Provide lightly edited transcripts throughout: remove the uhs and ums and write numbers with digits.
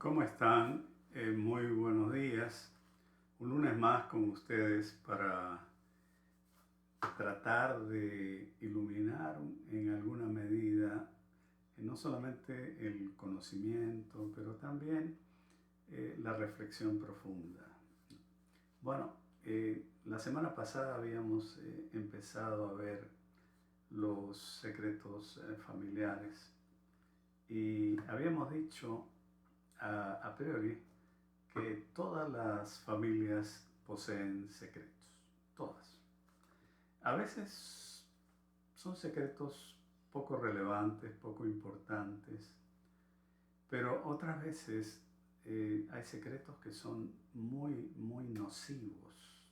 ¿Cómo están? Muy buenos días. Un lunes más con ustedes para tratar de iluminar en alguna medida no solamente el conocimiento, pero también la reflexión profunda. Bueno, la semana pasada habíamos empezado a ver los secretos familiares y habíamos dicho a priori que todas las familias poseen secretos, todas. A veces son secretos poco relevantes, poco importantes, pero otras veces hay secretos que son muy nocivos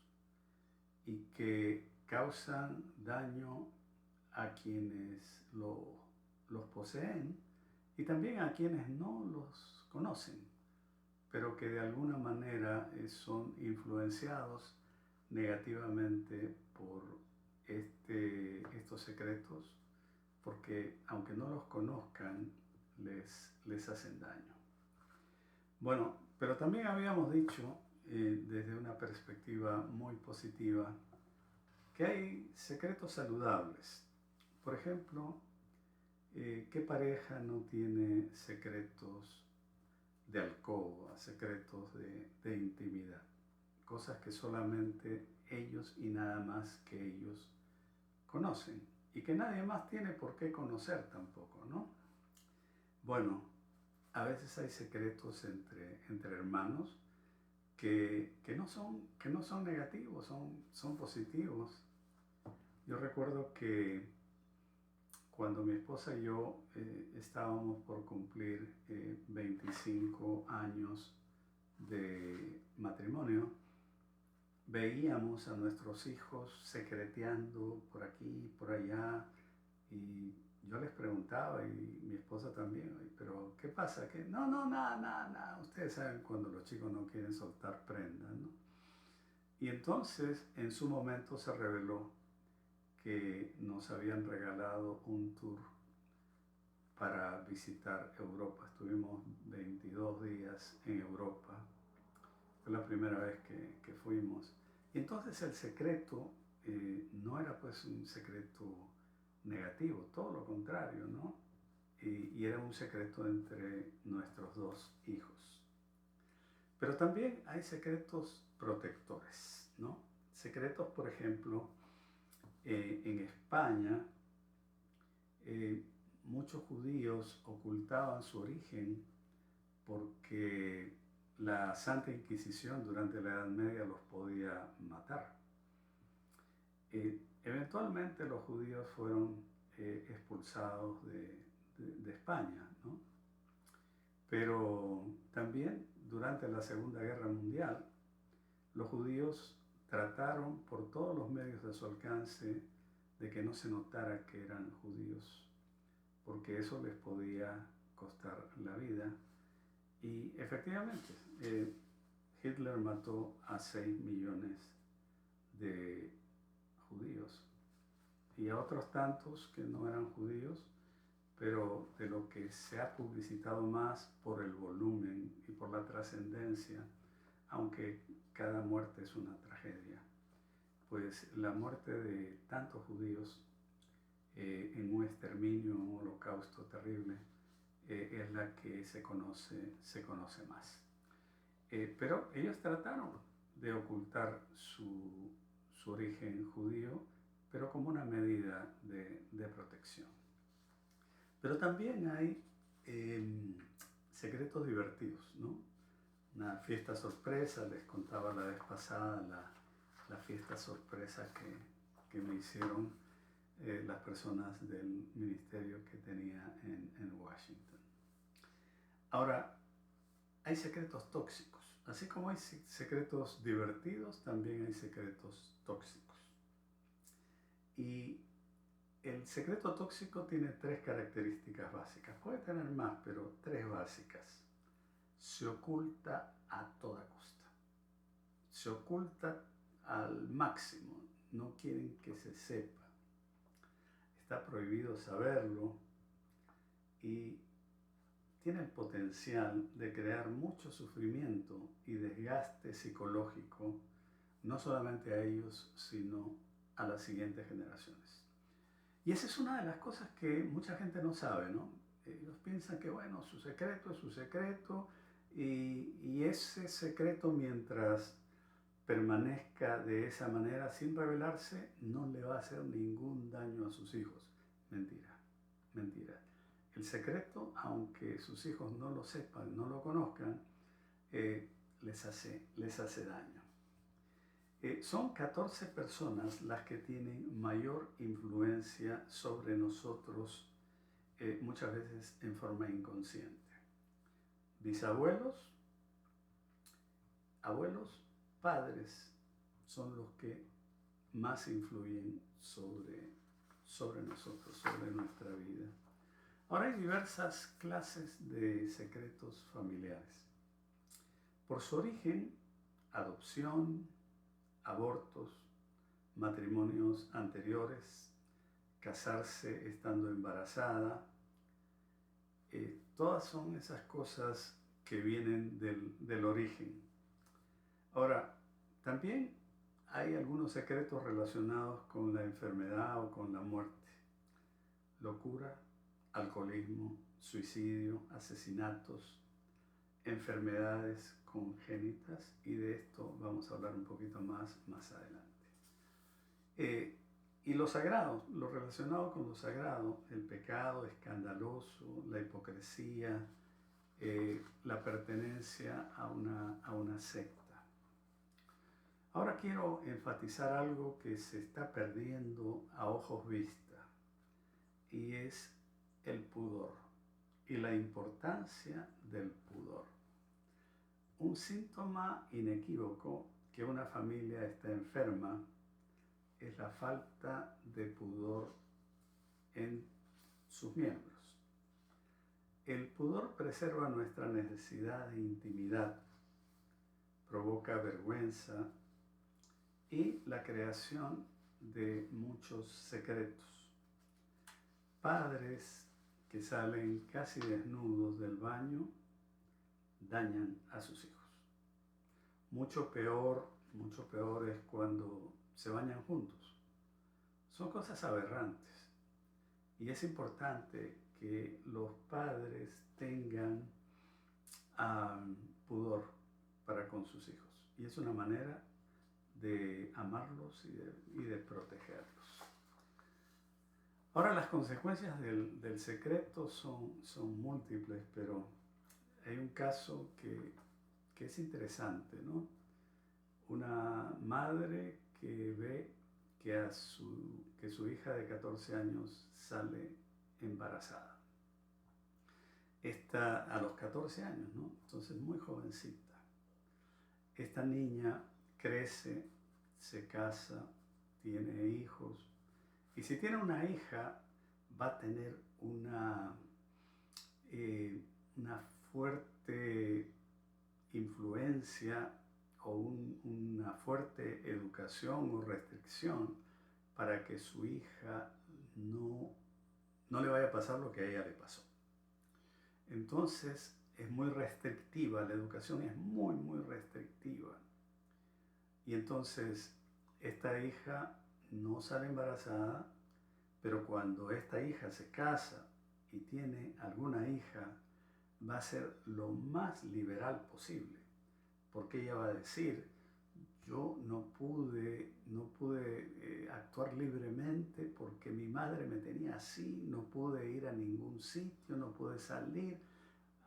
y que causan daño a quienes los poseen y también a quienes no los conocen, pero que de alguna manera son influenciados negativamente por estos secretos, porque aunque no los conozcan, les hacen daño. Bueno, pero también habíamos dicho, desde una perspectiva muy positiva, que hay secretos saludables. Por ejemplo, ¿qué pareja no tiene secretos de alcoba, secretos de intimidad? Cosas que solamente ellos y nada más que ellos conocen y que nadie más tiene por qué conocer tampoco, ¿no? Bueno, a veces hay secretos entre hermanos que no son negativos, son positivos. Yo recuerdo que cuando mi esposa y yo estábamos por cumplir 25 años de matrimonio, veíamos a nuestros hijos secreteando por aquí y por allá, y yo les preguntaba, y mi esposa también, pero ¿qué pasa? ¿Qué? No, no, nada. Ustedes saben cuando los chicos no quieren soltar prendas, ¿no? Y entonces en su momento se reveló que nos habían regalado un tour para visitar Europa. Estuvimos 22 días en Europa. Fue la primera vez que fuimos. Y entonces el secreto no era pues un secreto negativo, todo lo contrario, ¿no? Y era un secreto entre nuestros dos hijos. Pero también hay secretos protectores, ¿no? Secretos, por ejemplo, en España, muchos judíos ocultaban su origen porque la Santa Inquisición durante la Edad Media los podía matar. Eventualmente los judíos fueron expulsados de España, ¿no? Pero también durante la Segunda Guerra Mundial los judíos trataron por todos los medios de su alcance de que no se notara que eran judíos, porque eso les podía costar la vida. Y efectivamente, Hitler mató a 6 millones de judíos y a otros tantos que no eran judíos, pero de lo que se ha publicitado más por el volumen y por la trascendencia, aunque cada muerte es una tragedia, pues la muerte de tantos judíos en un exterminio, en un holocausto terrible, es la que se conoce más. Pero ellos trataron de ocultar su origen judío, pero como una medida de protección. Pero también hay secretos divertidos, ¿no? Una fiesta sorpresa, les contaba la vez pasada la fiesta sorpresa que me hicieron las personas del ministerio que tenía en Washington. Ahora, hay secretos tóxicos. Así como hay secretos divertidos, también hay secretos tóxicos. Y el secreto tóxico tiene 3 características básicas. Puede tener más, pero 3 básicas. Se oculta a toda costa. Se oculta al máximo. No quieren que se sepa. Está prohibido saberlo y tiene el potencial de crear mucho sufrimiento y desgaste psicológico, no solamente a ellos, sino a las siguientes generaciones. Y esa es una de las cosas que mucha gente no sabe, ¿no? Ellos piensan que, bueno, su secreto es su secreto y ese secreto, mientras permanezca de esa manera sin revelarse, no le va a hacer ningún daño a sus hijos. Mentira, mentira. El secreto, aunque sus hijos no lo sepan, no lo conozcan, les hace daño. Son 14 personas las que tienen mayor influencia sobre nosotros, muchas veces en forma inconsciente. Bisabuelos, abuelos, padres son los que más influyen sobre nosotros, sobre nuestra vida. Ahora hay diversas clases de secretos familiares. Por su origen, adopción, abortos, matrimonios anteriores, casarse estando embarazada, todas son esas cosas que vienen del origen. Ahora, también hay algunos secretos relacionados con la enfermedad o con la muerte. Locura, alcoholismo, suicidio, asesinatos, enfermedades congénitas, y de esto vamos a hablar un poquito más adelante. Y lo sagrado, lo relacionado con lo sagrado, el pecado escandaloso, la hipocresía, la pertenencia a una secta. Ahora quiero enfatizar algo que se está perdiendo a ojos vista, y es el pudor y la importancia del pudor. Un síntoma inequívoco que una familia está enferma es la falta de pudor en sus miembros. El pudor preserva nuestra necesidad de intimidad, provoca vergüenza y la creación de muchos secretos. Padres que salen casi desnudos del baño dañan a sus hijos. Mucho peor es cuando se bañan juntos. Son cosas aberrantes. Y es importante que los padres tengan pudor para con sus hijos. Y es una manera de amarlos y de protegerlos. Ahora, las consecuencias del secreto son múltiples, pero hay un caso que es interesante, ¿no? Una madre que ve que su hija de 14 años sale embarazada. Esta a los 14 años, ¿no? Entonces muy jovencita. Esta niña crece, se casa, tiene hijos, y si tiene una hija va a tener una fuerte influencia o una fuerte educación o restricción para que su hija no le vaya a pasar lo que a ella le pasó. Entonces es muy restrictiva, la educación es muy, muy restrictiva. Y entonces esta hija no sale embarazada, pero cuando esta hija se casa y tiene alguna hija, va a ser lo más liberal posible, porque ella va a decir: yo no pude actuar libremente porque mi madre me tenía así, no pude ir a ningún sitio, no pude salir.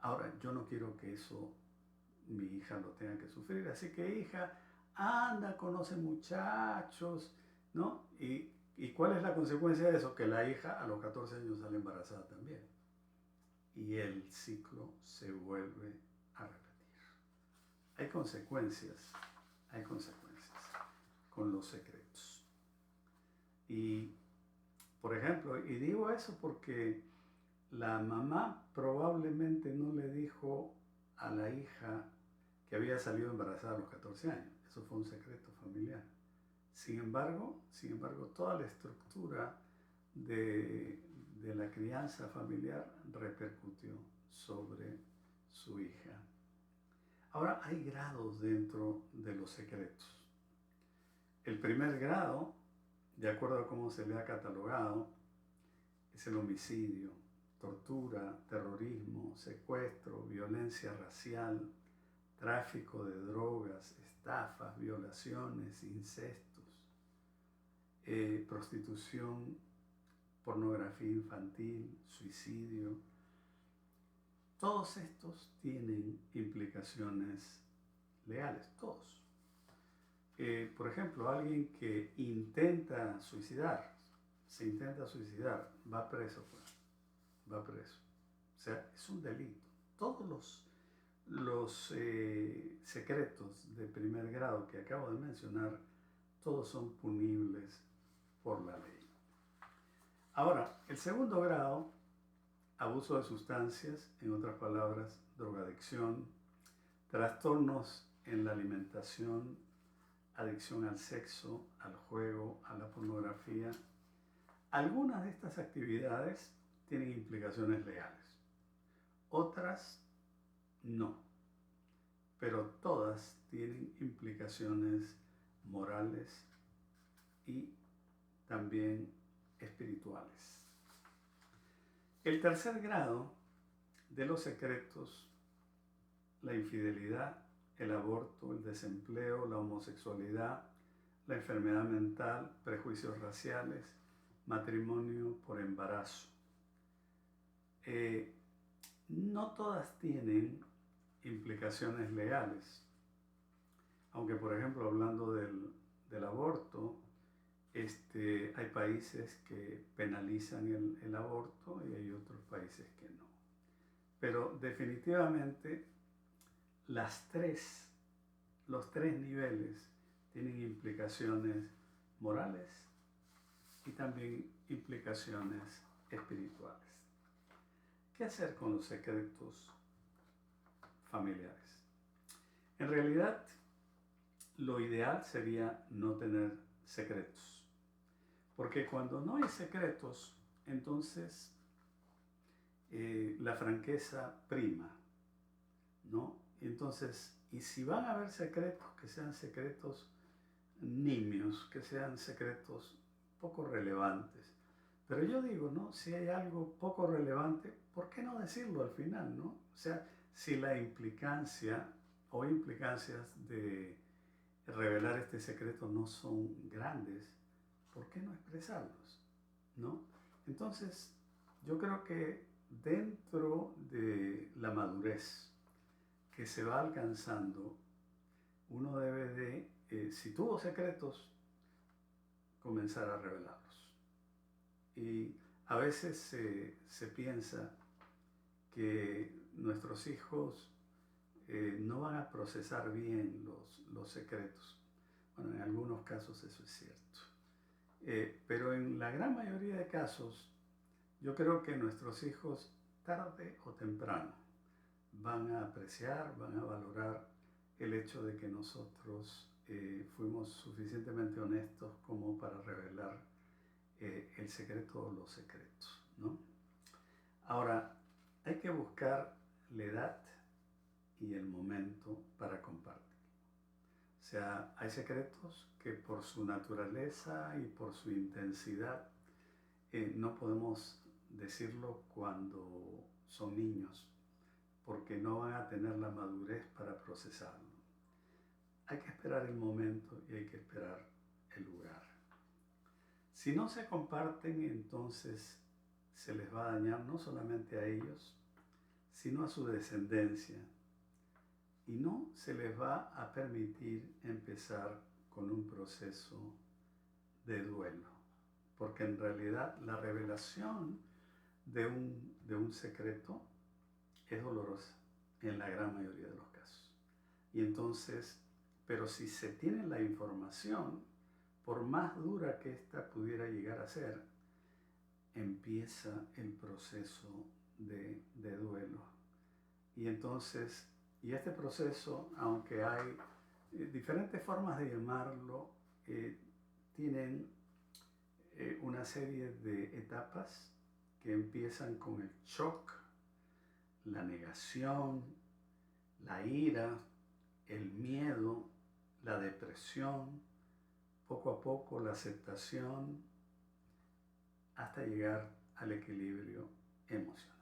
Ahora, yo no quiero que eso mi hija lo tenga que sufrir, así que hija, anda, conoce muchachos, ¿no? ¿Y cuál es la consecuencia de eso? Que la hija a los 14 años sale embarazada también. Y el ciclo se vuelve a repetir. Hay consecuencias con los secretos. Y, por ejemplo, y digo eso porque la mamá probablemente no le dijo a la hija que había salido embarazada a los 14 años. Eso fue un secreto familiar. Sin embargo, toda la estructura de la crianza familiar repercutió sobre su hija. Ahora, hay grados dentro de los secretos. El primer grado, de acuerdo a cómo se le ha catalogado, es el homicidio, tortura, terrorismo, secuestro, violencia racial, tráfico de drogas, estafas, violaciones, incestos, prostitución, pornografía infantil, suicidio. Todos estos tienen implicaciones legales, todos. Por ejemplo, alguien que se intenta suicidar, va preso, pues, va preso. O sea, es un delito. Todos los secretos de primer grado que acabo de mencionar, todos son punibles por la ley. Ahora, el segundo grado, abuso de sustancias, en otras palabras, drogadicción, trastornos en la alimentación, adicción al sexo, al juego, a la pornografía. Algunas de estas actividades tienen implicaciones legales, otras no, pero todas tienen implicaciones morales y también espirituales. El tercer grado de los secretos, la infidelidad, el aborto, el desempleo, la homosexualidad, la enfermedad mental, prejuicios raciales, matrimonio por embarazo. No todas tienen implicaciones legales, aunque por ejemplo hablando del aborto, hay países que penalizan el aborto y hay otros países que no. Pero definitivamente los tres niveles tienen implicaciones morales y también implicaciones espirituales. ¿Qué hacer con los secretos familiares? En realidad, lo ideal sería no tener secretos. Porque cuando no hay secretos, entonces la franqueza prima, ¿no? Entonces, y si van a haber secretos, que sean secretos nimios, que sean secretos poco relevantes. Pero yo digo, ¿no? Si hay algo poco relevante, ¿por qué no decirlo al final, no? O sea, si la implicancia o implicancias de revelar este secreto no son grandes, ¿por qué no expresarlos? ¿No? Entonces, yo creo que dentro de la madurez que se va alcanzando, uno debe de, si tuvo secretos, comenzar a revelarlos. Y a veces se piensa que nuestros hijos no van a procesar bien los secretos. Bueno, en algunos casos eso es cierto. Pero en la gran mayoría de casos, yo creo que nuestros hijos, tarde o temprano, van a apreciar, van a valorar el hecho de que nosotros fuimos suficientemente honestos como para revelar el secreto o los secretos, ¿no? Ahora, hay que buscar la edad y el momento para compartir. O sea, hay secretos que por su naturaleza y por su intensidad no podemos decirlo cuando son niños, porque no van a tener la madurez para procesarlo. Hay que esperar el momento y hay que esperar el lugar. Si no se comparten, entonces se les va a dañar no solamente a ellos, sino a su descendencia. Y no se les va a permitir empezar con un proceso de duelo. Porque en realidad la revelación de un secreto es dolorosa en la gran mayoría de los casos. Y entonces, pero si se tiene la información, por más dura que ésta pudiera llegar a ser, empieza el proceso de duelo. Y entonces, y este proceso, aunque hay diferentes formas de llamarlo, tienen una serie de etapas que empiezan con el shock, la negación, la ira, el miedo, la depresión, poco a poco la aceptación, hasta llegar al equilibrio emocional.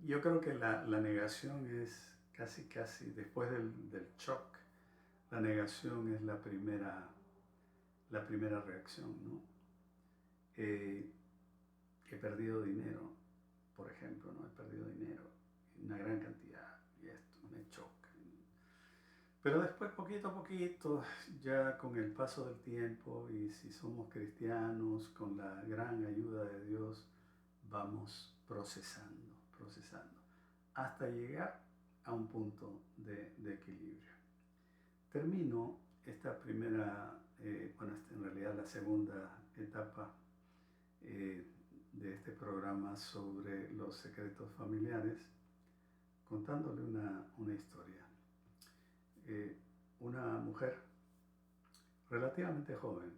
Yo creo que la negación es casi, después del shock, la negación es la primera reacción, ¿no? He perdido dinero, por ejemplo, ¿no? He perdido dinero, una gran cantidad, y esto me choca. Pero después, poquito a poquito, ya con el paso del tiempo, y si somos cristianos, con la gran ayuda de Dios, vamos procesando, hasta llegar a un punto de equilibrio. Termino esta primera, en realidad la segunda etapa de este programa sobre los secretos familiares, contándole una historia. Una mujer relativamente joven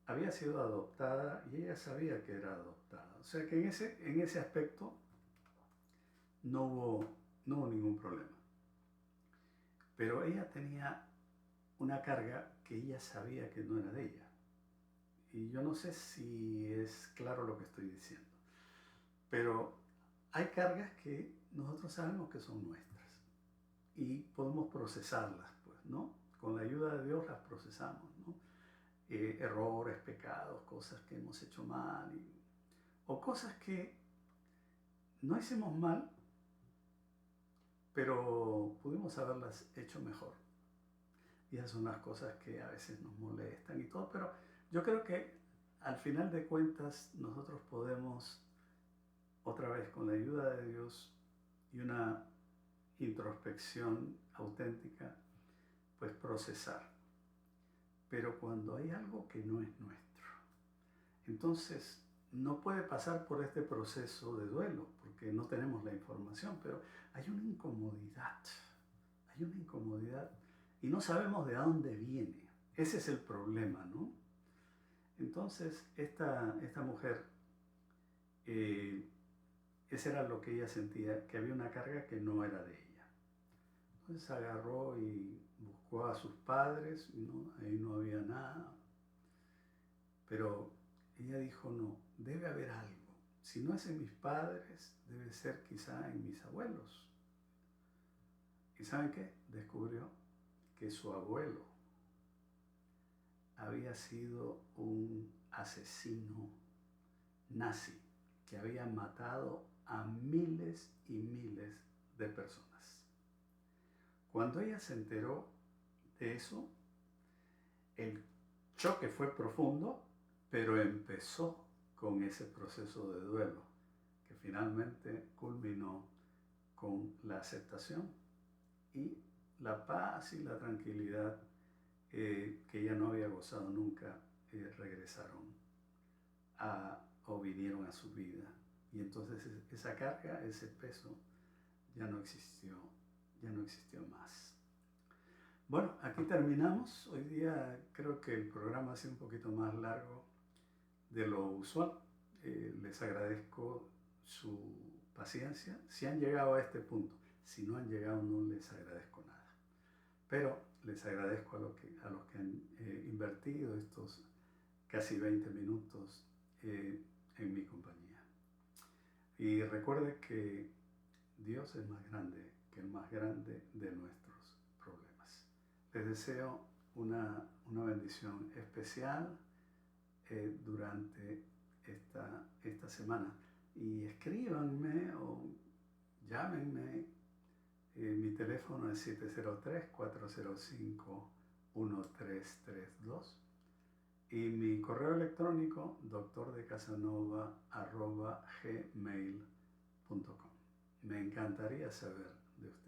había sido adoptada y ella sabía que era adoptada. O sea que en ese aspecto no hubo ningún problema. Pero ella tenía una carga que ella sabía que no era de ella. Y yo no sé si es claro lo que estoy diciendo. Pero hay cargas que nosotros sabemos que son nuestras. Y podemos procesarlas, pues, ¿no? Con la ayuda de Dios las procesamos, ¿no? Errores, pecados, cosas que hemos hecho mal, o cosas que no hicimos mal, pero pudimos haberlas hecho mejor. Y esas son las cosas que a veces nos molestan y todo, pero yo creo que al final de cuentas nosotros podemos, otra vez con la ayuda de Dios y una introspección auténtica, pues procesar. Pero cuando hay algo que no es nuestro, entonces no puede pasar por este proceso de duelo, porque no tenemos la información, pero hay una incomodidad y no sabemos de dónde viene. Ese es el problema, ¿no? Entonces esta mujer, ese era lo que ella sentía, que había una carga que no era de ella. Entonces agarró y buscó a sus padres, ¿no? Ahí no había nada. Pero ella dijo, no, debe haber algo. Si no es en mis padres, debe ser quizá en mis abuelos. ¿Y saben qué? Descubrió que su abuelo había sido un asesino nazi que había matado a miles y miles de personas. Cuando ella se enteró de eso, el choque fue profundo, pero empezó con ese proceso de duelo que finalmente culminó con la aceptación y la paz y la tranquilidad que ella no había gozado nunca, regresaron o vinieron a su vida. Y entonces esa carga, ese peso, ya no existió más. Bueno, aquí terminamos. Hoy día creo que el programa ha sido un poquito más largo de lo usual. Les agradezco su paciencia. Si han llegado a este punto, si no han llegado, no les agradezco nada. Pero les agradezco a los que han invertido estos casi 20 minutos en mi compañía. Y recuerde que Dios es más grande que el más grande de nuestros problemas. Les deseo una bendición especial durante esta semana. Y escríbanme o llámenme. Mi teléfono es 703-405-1332 y mi correo electrónico doctordecasanova@gmail.com. Me encantaría saber de usted.